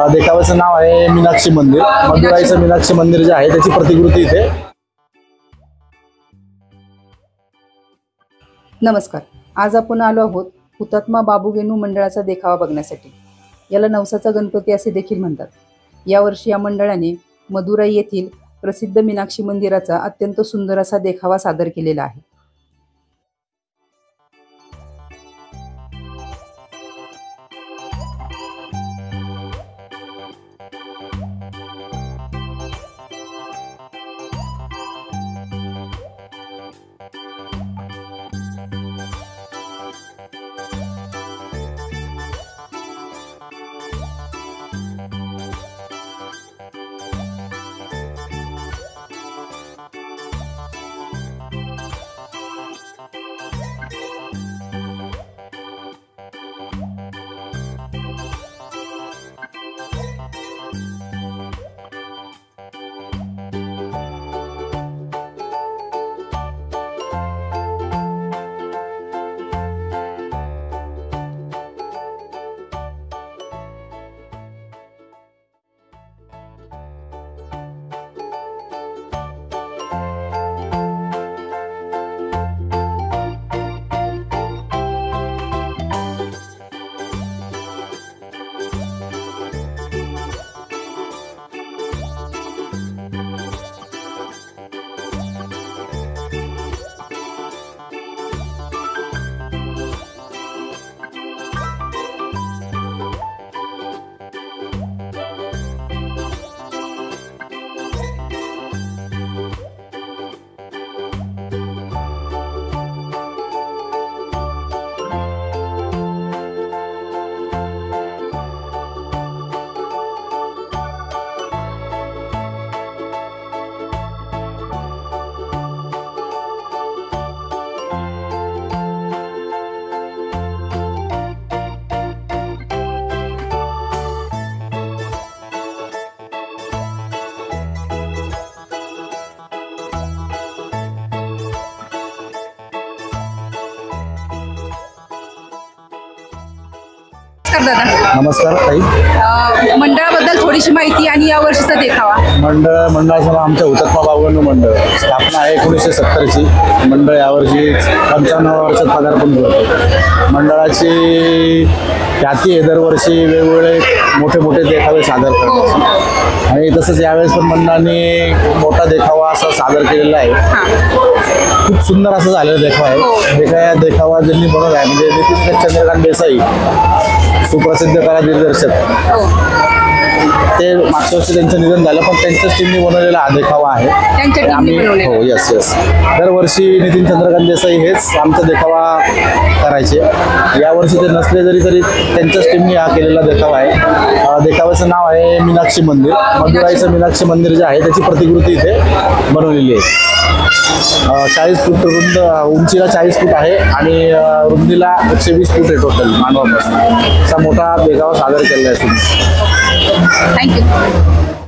देखाव्याचं नाव आहे मीनाक्षी मंदिर। मदुराईचं मीनाक्षी मंदिर जे आहे त्याची प्रतिकृती इथे। नमस्कार, आज आपण आलो आहोत हुतात्मा बाबूगेनू मंडळाचा देखावा बघण्यासाठी। याला नवसाचा गणपती असे देखील म्हणतात। यावर्षी या मंडळाने मदुराई येथील प्रसिद्ध मीनाक्षी मंदिराचा अत्यंत सुंदर असा देखावा सादर केलेला आहे। नमस्कार ताई, मंडळाबद्दल थोडीशी माहिती आणि या वर्षीचा देखावा। मंडळाचं नाव आमच्या हुतात्मा बाबूगेनू मंडळ। स्थापना आहे 1970ची। मंडळ यावर्षी 55 वर्षात पदार्पण करतो। मंडळाची ख्याती आहे दरवर्षी वेगवेगळे मोठे मोठे देखावे सादर करतात आणि तसंच यावेळेस पण मंडळाने मोठा देखावा असा सादर केलेला आहे। खूप सुंदर असं झालेला देखावा आहे। देखावा ज्यांनी बनवला आहे म्हणजे नितीन चंद्रकांत देसाई, सुप्रसिद्ध कला दिग्दर्शक। ते मागच्या वर्षी त्यांचं निधन झालं पण त्यांच्याच टीमने बनवलेला हा देखावा आहे। आम्ही हो यस दरवर्षी नितीन चंद्रकांत देसाई हेच आमचा देखावा करायचे। यावर्षी ते नसले तरी त्यांच्याच टीमने हा केलेला देखावा आहे। देखाव्याचं नाव आहे मीनाक्षी मंदिर। मदुराईचं मीनाक्षी मंदिर जे आहे त्याची प्रतिकृती इथे बनवलेली आहे। 40 फूट रुंद, उंचीला 40 फूट आहे आणि रुंदीला 120 फूट आहे टोटल मानवापासून। असा मोठा देखावा सादर केलेला आहे। थँक्यू।